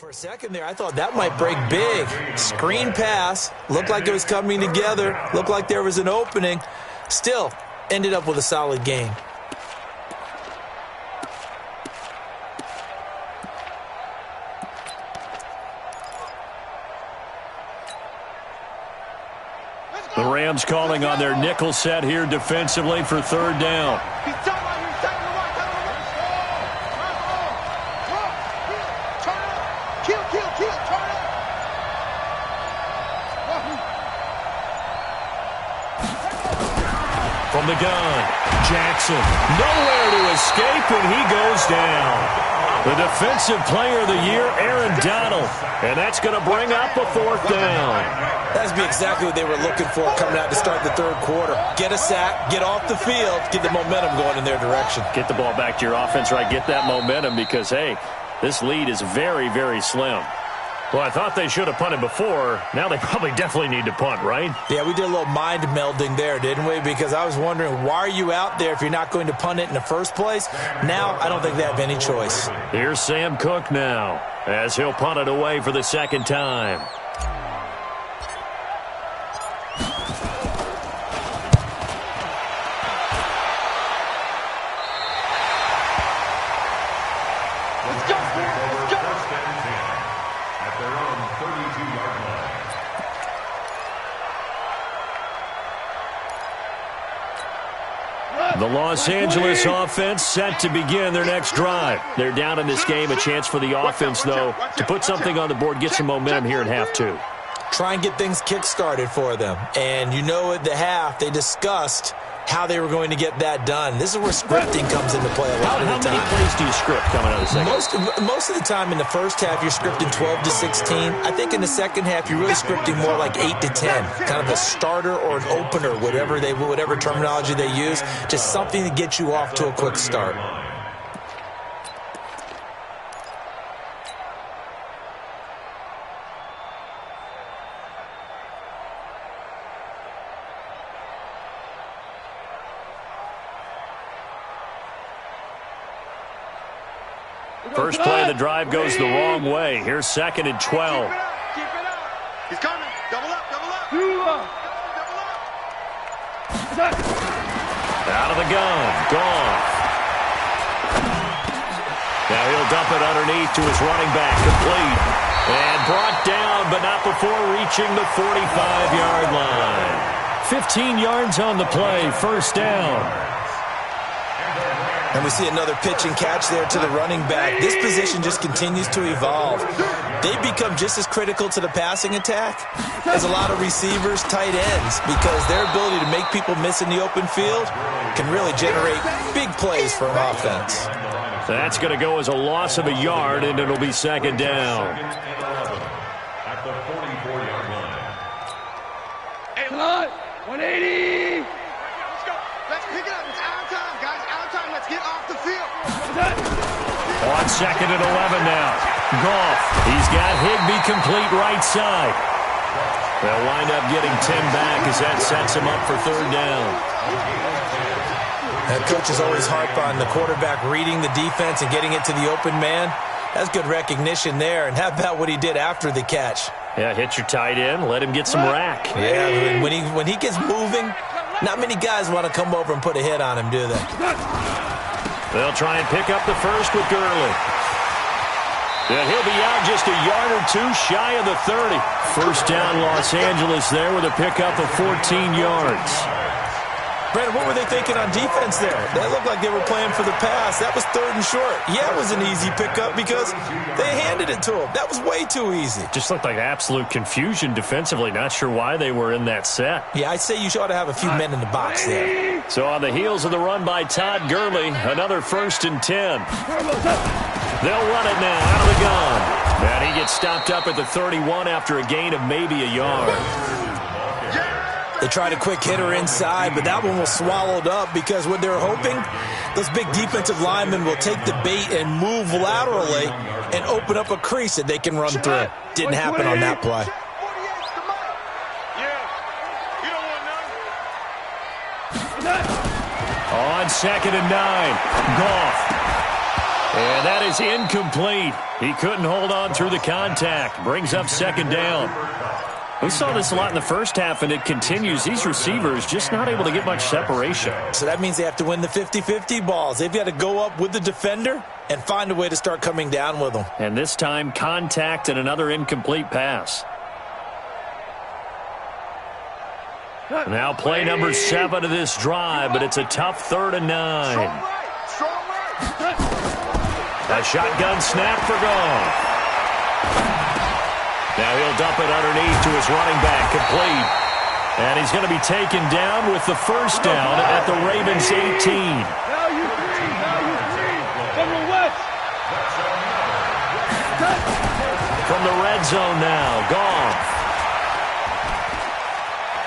For a second there, I thought that might break big. Screen pass, looked like it was coming together, looked like there was an opening. Still, ended up with a solid gain. The Rams calling on their nickel set here defensively for third down. From the gun, Jackson, nowhere to escape, and he goes down. The defensive player of the year, Aaron Donald, and that's going to bring up a fourth down. That's be exactly what they were looking for coming out to start the third quarter. Get a sack, get off the field, get the momentum going in their direction. Get the ball back to your offense, right? Get that momentum because, hey, this lead is very, very slim. Well, I thought they should have punted before. Now they probably definitely need to punt, right? Yeah, we did a little mind melding there, didn't we? Because I was wondering, why are you out there if you're not going to punt it in the first place? Now, I don't think they have any choice. Here's Sam Cook now, as he'll punt it away for the second time. The Los Angeles offense set to begin their next drive. They're down in this game. A chance for the offense, though, to put something on the board, get some momentum here at half two. Try and get things kick-started for them. And you know at the half, they discussed how they were going to get that done. This is where scripting comes into play a lot of the time. How many plays do you script coming out of the second? Most of the time in the first half, you're scripting 12 to 16. I think in the second half, you're really scripting more like 8 to 10. Kind of a starter or an opener, whatever terminology they use. Just something to get you off to a quick start. First play of the drive goes the wrong way. Here's 2nd and 12. Keep it up. He's coming. Double up. Out of the gun. Gone. Now he'll dump it underneath to his running back. Complete. And brought down, but not before reaching the 45-yard line. 15 yards on the play. First down. And we see another pitch and catch there to the running back. This position just continues to evolve. They become just as critical to the passing attack as a lot of receivers, tight ends, because their ability to make people miss in the open field can really generate big plays for an offense. That's going to go as a loss of a yard, and it'll be second down. At the 44-yard line. Hey, 180. Let's go. Let's pick it up. It's out of time, guys. Out of time. Let's get off the field. On 2nd and 11 now. Goff. He's got Higbee complete right side. They'll wind up getting 10 back as that sets him up for third down. That coaches always harp on the quarterback reading the defense and getting it to the open man. That's good recognition there. And how about what he did after the catch? Yeah, hit your tight end. Let him get some rack. Yeah, when he gets moving, not many guys want to come over and put a hit on him, do they? They'll try and pick up the first with Gurley. And he'll be out just a yard or two shy of the 30. First down Los Angeles there with a pickup of 14 yards. Brandon, what were they thinking on defense there? That looked like they were playing for the pass. That was 3rd and short. Yeah, it was an easy pickup because they handed it to him. That was way too easy. Just looked like absolute confusion defensively. Not sure why they were in that set. Yeah, I'd say you ought to have a few men in the box there. So on the heels of the run by Todd Gurley, another 1st and 10. They'll run it now out of the gun. And he gets stopped up at the 31 after a gain of maybe a yard. They tried a quick hitter inside, but that one was swallowed up because what they're hoping, those big defensive linemen will take the bait and move laterally and open up a crease that they can run through. Didn't happen on that play. On 2nd and 9, Goff. And that is incomplete. He couldn't hold on through the contact. Brings up second down. We saw this a lot in the first half, and it continues. These receivers just not able to get much separation. So that means they have to win the 50-50 balls. They've got to go up with the defender and find a way to start coming down with them. And this time, contact and another incomplete pass. Now play number 7 of this drive, but it's a tough 3rd and 9. A shotgun snap for Goff. Now he'll dump it underneath to his running back, complete. And he's going to be taken down with the first down at the Ravens 18. Value three. From the west. From the red zone now, Goff.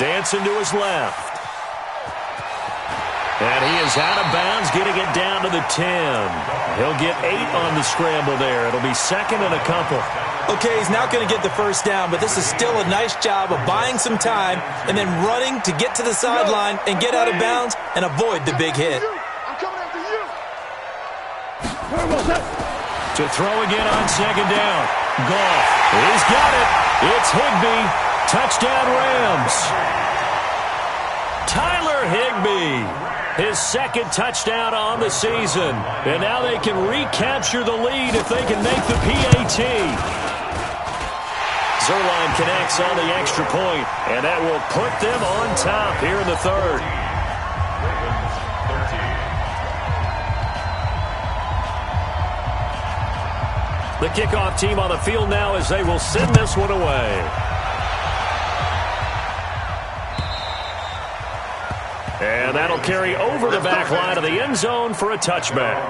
Dancing to his left. And he is out of bounds, getting it down to the 10. He'll get 8 on the scramble there. It'll be 2nd and a couple. Okay, he's not going to get the first down, but this is still a nice job of buying some time and then running to get to the sideline and get out of bounds and avoid the big hit. I'm coming after you. To throw again on second down. Goff. He's got it. It's Higbee. Touchdown Rams. Tyler Higbee. His 2nd touchdown on the season. And now they can recapture the lead if they can make the PAT. Zerline connects on the extra point, and that will put them on top here in the 3rd. The kickoff team on the field now as they will send this one away. And that'll carry over the back line of the end zone for a touchback.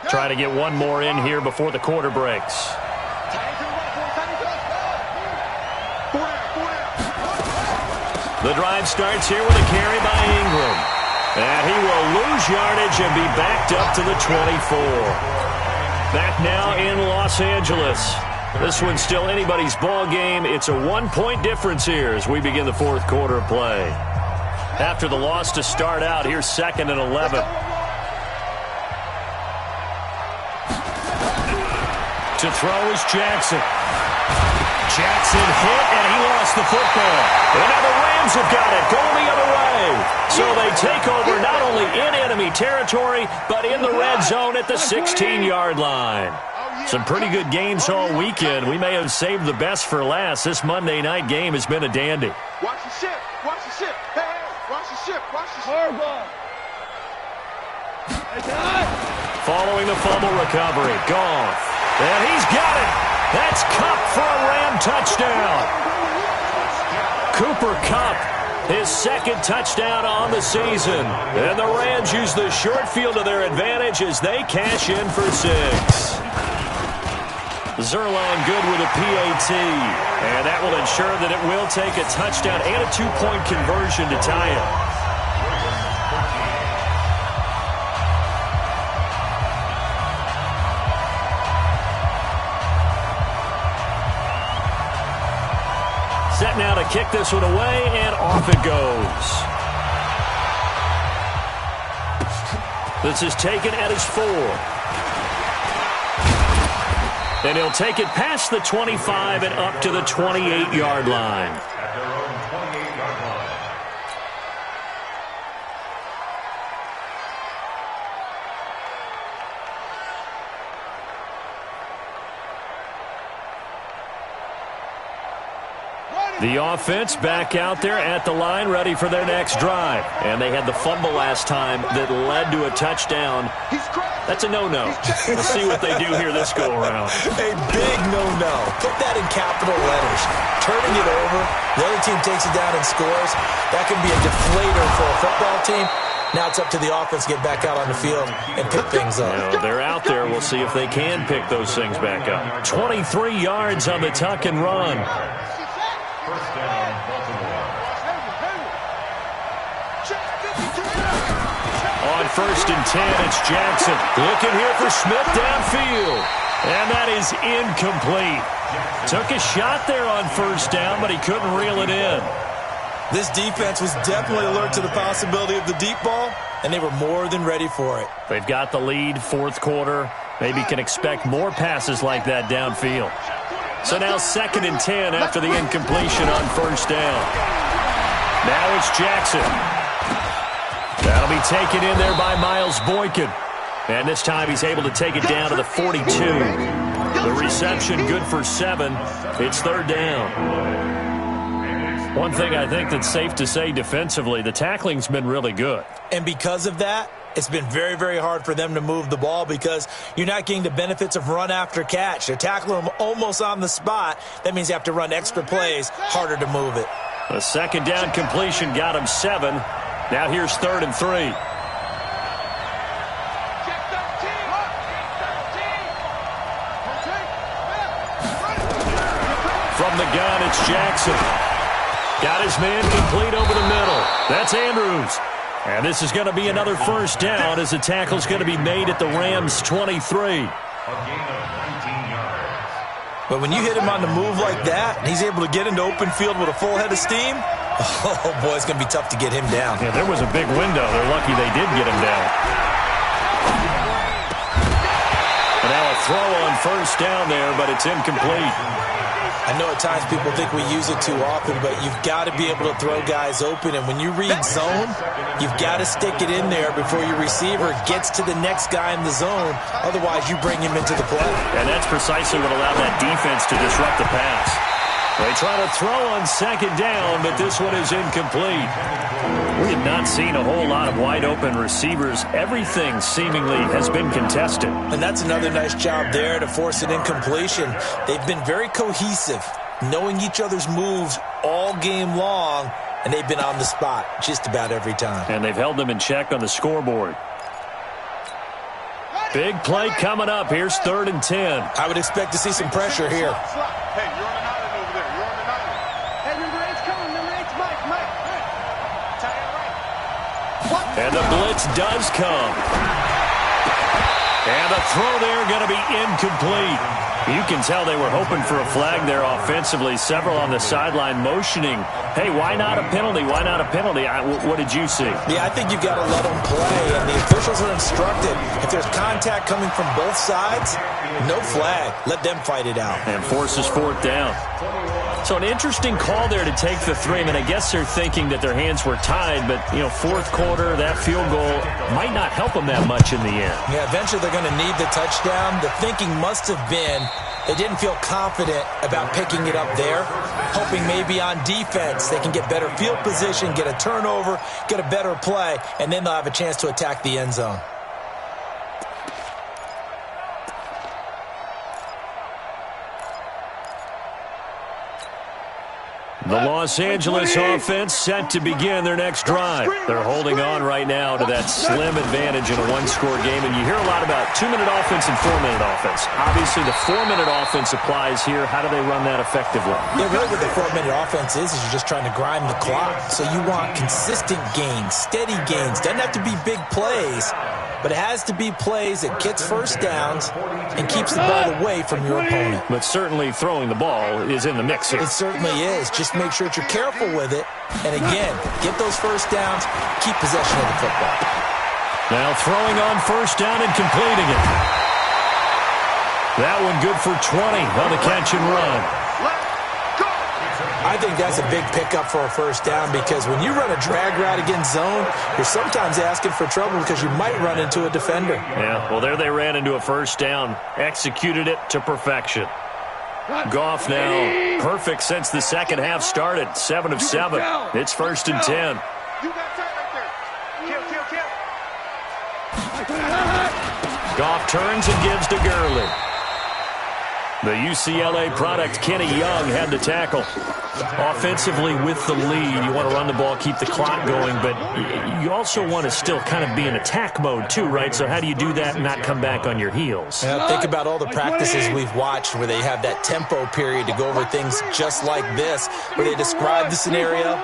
Try to get one more in here before the quarter breaks. The drive starts here with a carry by Ingram. And he will lose yardage and be backed up to the 24. Back now in Los Angeles. This one's still anybody's ball game. It's a 1-point difference here as we begin the 4th quarter of play. After the loss to start out, here's 2nd and 11. To throw is Jackson. Jackson hit, and he lost the football. And now the Rams have got it, going the other way. So they take over not only in enemy territory, but in the red zone at the 16-yard line. Some pretty good games all weekend. We may have saved the best for last. This Monday night game has been a dandy. Watch the ship. Watch the ship. Hey, watch the ship. Watch the ship. Following the fumble recovery, Goff. And he's got it. That's Kupp for a Ram touchdown. Cooper Kupp, his 2nd touchdown on the season. And the Rams use the short field to their advantage as they cash in for 6. Zerline good with a PAT. And that will ensure that it will take a touchdown and a 2-point conversion to tie it. Set now to kick this one away, and off it goes. This is taken at his 4. And he'll take it past the 25 and up to the 28-yard line. The offense back out there at the line, ready for their next drive. And they had the fumble last time that led to a touchdown. That's a no-no. We'll see what they do here this go-around. A big no-no. Put that in capital letters. Turning it over, the other team takes it down and scores. That can be a deflator for a football team. Now it's up to the offense to get back out on the field and pick things up. You know, they're out there. We'll see if they can pick those things back up. 23 yards on the tuck and run. First down, Baltimore. On 1st and 10, it's Jackson. Looking here for Smith downfield. And that is incomplete. Took a shot there on 1st down, but he couldn't reel it in. This defense was definitely alert to the possibility of the deep ball, and they were more than ready for it. They've got the lead, fourth quarter. Maybe can expect more passes like that downfield. So now 2nd and 10 after the incompletion on first down. Now it's Jackson. That'll be taken in there by Miles Boykin. And this time he's able to take it down to the 42. The reception good for 7. It's 3rd down. One thing I think that's safe to say defensively, the tackling's been really good. And because of that, it's been very, very hard for them to move the ball because you're not getting the benefits of run after catch. They're tackling them almost on the spot. That means you have to run extra plays, harder to move it. The 2nd down completion got him 7. Now here's 3rd and 3. From the gun, it's Jackson. Got his man complete over the middle. That's Andrews. And this is going to be another first down as the tackle's going to be made at the Rams' 23. But when you hit him on the move like that, and he's able to get into open field with a full head of steam, oh, boy, it's going to be tough to get him down. Yeah, there was a big window. They're lucky they did get him down. And now a throw on first down there, but it's incomplete. I know at times people think we use it too often, but you've got to be able to throw guys open. And when you read zone, you've got to stick it in there before your receiver gets to the next guy in the zone. Otherwise, you bring him into the play. And that's precisely what allowed that defense to disrupt the pass. They try to throw on 2nd down, but this one is incomplete. We have not seen a whole lot of wide-open receivers. Everything seemingly has been contested. And that's another nice job there to force an incompletion. They've been very cohesive, knowing each other's moves all game long, and they've been on the spot just about every time. And they've held them in check on the scoreboard. Big play coming up. Here's 3rd and 10. I would expect to see some pressure here. Hey, you're on an island over there. You're on an island. Hey, number 8's coming. Number 8's Mike. Mike. Tie it right. What? And the blitz does come. And the throw there going to be incomplete. You can tell they were hoping for a flag there offensively. Several on the sideline motioning, hey, why not a penalty? Why not a penalty? What did you see? Yeah, I think you've got to let them play. And the officials are instructed, if there's contact coming from both sides, no flag. Let them fight it out. And forces 4th down. So an interesting call there to take the 3. I mean, I guess they're thinking that their hands were tied, but, you know, 4th quarter, that field goal might not help them that much in the end. Yeah, eventually they're going to need the touchdown. The thinking must have been they didn't feel confident about picking it up there, hoping maybe on defense they can get better field position, get a turnover, get a better play, and then they'll have a chance to attack the end zone. The Los Angeles offense set to begin their next drive. They're holding on right now to that slim advantage in a one-score game, and you hear a lot about 2-minute offense and 4-minute offense. Obviously, the 4-minute offense applies here. How do they run that effectively? Yeah, really what the 4-minute offense is you're just trying to grind the clock. So you want consistent gains, steady gains. Doesn't have to be big plays, but it has to be plays that gets first downs and keeps the ball away from your opponent. But certainly throwing the ball is in the mix here. It certainly is. Just make sure that you're careful with it. And again, get those first downs, keep possession of the football. Now throwing on first down and completing it. That one good for 20 on the catch and run. I think that's a big pickup for a first down because when you run a drag route against zone, you're sometimes asking for trouble because you might run into a defender. Yeah, well, there they ran into a first down, executed it to perfection. Goff now perfect since the second half started, 7 of 7. It's 1st and 10. You got that right there. Kill. Goff turns and gives to Gurley. The UCLA product, Kenny Young, had the tackle. Offensively with the lead, you want to run the ball, keep the clock going, but you also want to still kind of be in attack mode too, right? So how do you do that and not come back on your heels? Think about all the practices we've watched where they have that tempo period to go over things just like this, where they describe the scenario,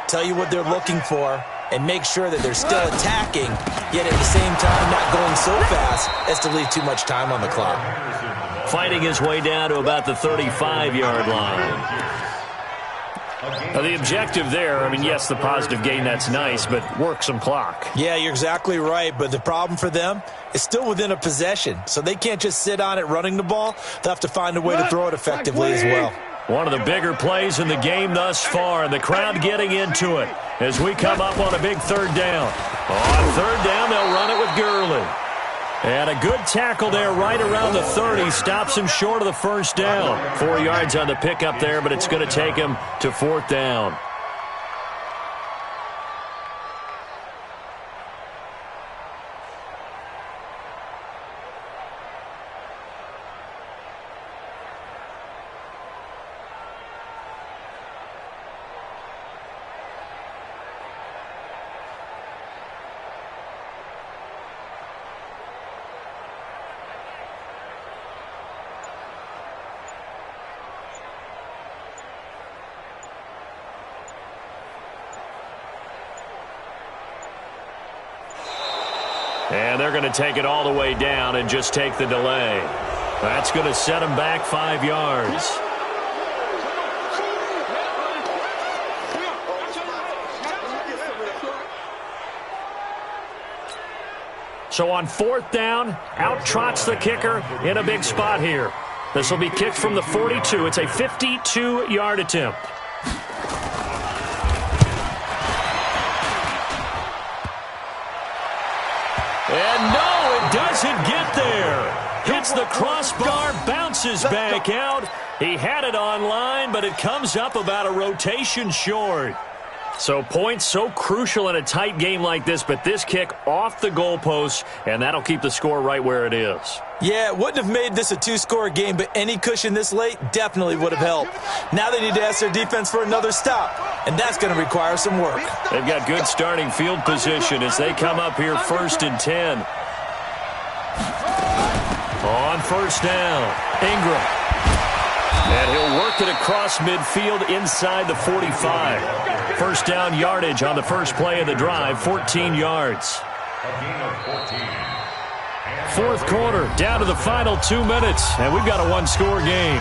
tell you what they're looking for, and make sure that they're still attacking, yet at the same time not going so fast as to leave too much time on the clock. Fighting his way down to about the 35-yard line. Now, the objective there, I mean, yes, the positive gain, that's nice, but work some clock. Yeah, you're exactly right, but the problem for them is still within a possession, so they can't just sit on it running the ball. They'll have to find a way to throw it effectively as well. One of the bigger plays in the game thus far, and the crowd getting into it as we come up on a big third down. On third down, they'll run it with Gurley. And a good tackle there right around the 30. Stops him short of the first down. 4 yards on the pickup there, but it's going to take him to fourth down. And they're going to take it all the way down and just take the delay. That's going to set them back 5 yards. So on fourth down, out trots the kicker in a big spot here. This will be kicked from the 42. It's a 52-yard attempt. And no, it doesn't get there. Hits the crossbar, bounces back out. He had it on line, but it comes up about a rotation short. So points so crucial in a tight game like this, but this kick off the goalpost, and that'll keep the score right where it is. Yeah, it wouldn't have made this a two-score game, but any cushion this late definitely would have helped. Now they need to ask their defense for another stop, and that's going to require some work. They've got good starting field position as they come up here 1st and 10. On first down, Ingram. And he'll work it across midfield inside the 45. First down yardage on the first play of the drive, 14 yards. Fourth quarter, down to the final 2 minutes, and we've got a one-score game.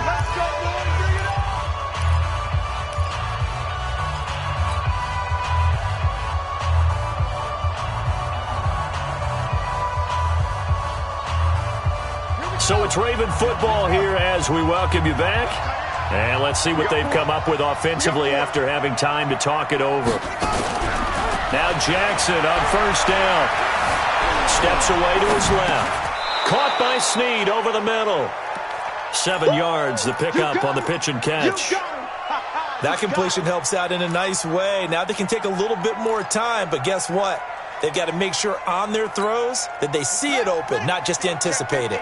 So it's Raven football here as we welcome you back. And let's see what they've come up with offensively after having time to talk it over. Now Jackson on first down. Steps away to his left. Caught by Snead over the middle. 7 yards, the pickup on the pitch and catch. That completion helps out in a nice way. Now they can take a little bit more time, but guess what? They've got to make sure on their throws that they see it open, not just anticipate it.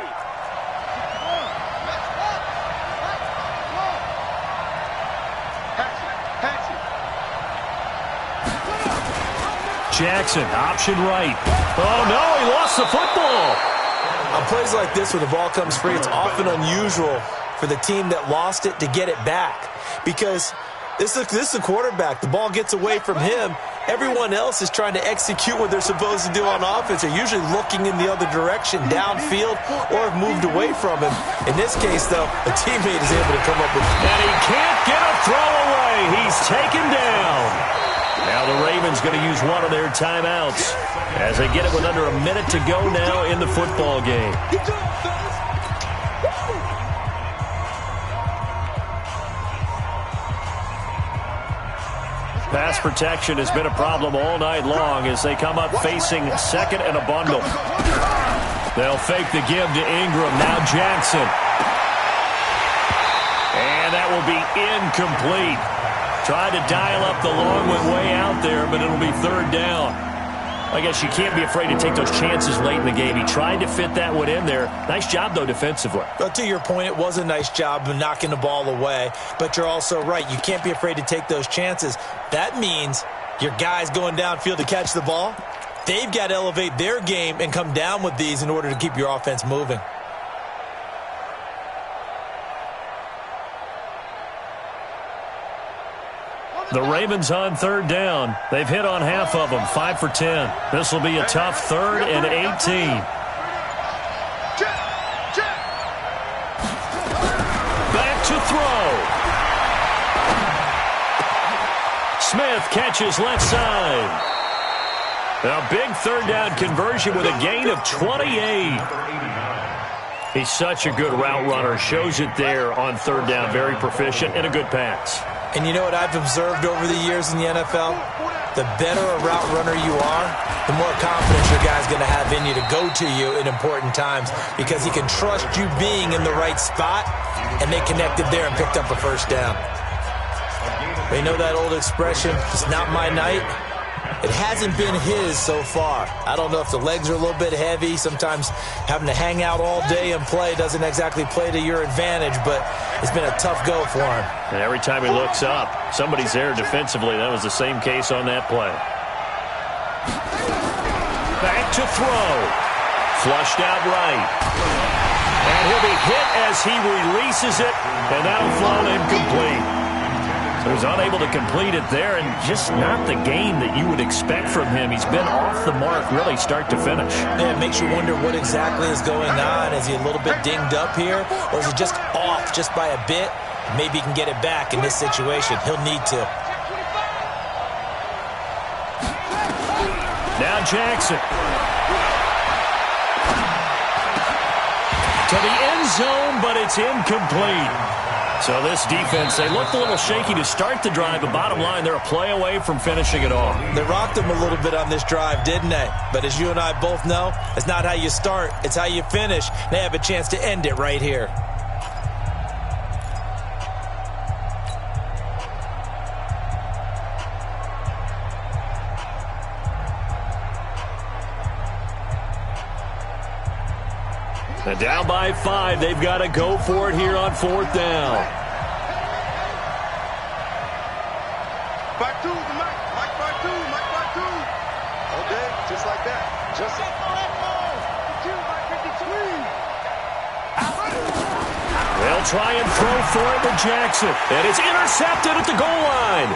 Jackson, option right. Oh, no, he lost the football. On plays like this where the ball comes free, it's often unusual for the team that lost it to get it back. Because this is a quarterback. The ball gets away from him. Everyone else is trying to execute what they're supposed to do on offense. They're usually looking in the other direction, downfield, or have moved away from him. In this case, though, a teammate is able to come up with... And he can't get a throw away. He's taken down. Now the Ravens going to use one of their timeouts as they get it with under a minute to go now in the football game. Pass protection has been a problem all night long as they come up facing second and a bundle. They'll fake the give to Ingram. Now Jackson. And that will be incomplete. Tried to dial up the long one way out there, but it'll be third down. I guess you can't be afraid to take those chances late in the game. He tried to fit that one in there. Nice job, though, defensively. But to your point, it was a nice job of knocking the ball away. But you're also right. You can't be afraid to take those chances. That means your guys going downfield to catch the ball, they've got to elevate their game and come down with these in order to keep your offense moving. The Ravens on third down. They've hit on half of them, 5 for 10. This will be a tough 3rd and 18. Back to throw. Smith catches left side. A big third down conversion with a gain of 28. He's such a good route runner. Shows it there on third down. Very proficient and a good pass. And you know what I've observed over the years in the NFL? The better a route runner you are, the more confidence your guy's going to have in you to go to you in important times because he can trust you being in the right spot, and they connected there and picked up a first down. But you know that old expression, it's not my night? It hasn't been his so far. I don't know if the legs are a little bit heavy. Sometimes having to hang out all day and play doesn't exactly play to your advantage, but it's been a tough go for him. And every time he looks up, somebody's there defensively. That was the same case on that play. Back to throw. Flushed out right. And he'll be hit as he releases it, and that'll fall incomplete. So he's unable to complete it there, and just not the game that you would expect from him. He's been off the mark really start to finish. Yeah, it makes you wonder what exactly is going on. Is he a little bit dinged up here, or is he just off just by a bit? Maybe he can get it back in this situation. He'll need to. Now Jackson. To the end zone, but it's incomplete. So this defense, they looked a little shaky to start the drive, but bottom line, they're a play away from finishing it off. They rocked him a little bit on this drive, didn't they? But as you and I both know, it's not how you start, it's how you finish. They have a chance to end it right here. And down by 5, they've got to go for it here on fourth down. Back two, Mike. Mike, back two. Mike, back two. Okay, just like that. Just like that. They'll try and throw for it to Jackson. And it's intercepted at the goal line.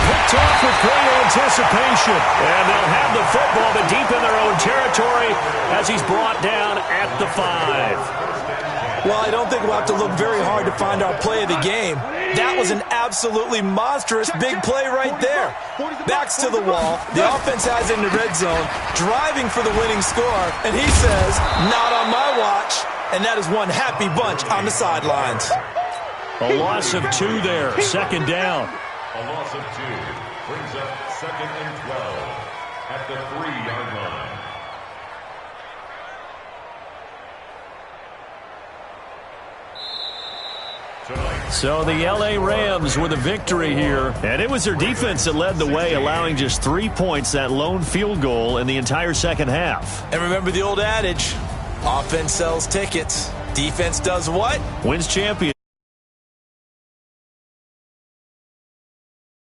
Picked off with great anticipation. And they'll have the football, but deep in their own territory as he's brought down at the 5. Well, I don't think we'll have to look very hard to find our play of the game. That was an absolutely monstrous big play right there. Backs to the wall. The offense has it in the red zone, driving for the winning score. And he says, not on my watch. And that is one happy bunch on the sidelines. A loss of 2 there. Second down. A loss of 2 brings up 2nd and 12 at the 3-yard line. So the L.A. Rams with a victory here. And it was their defense that led the way, allowing just 3 points, that lone field goal in the entire second half. And remember the old adage, offense sells tickets. Defense does what? Wins championships.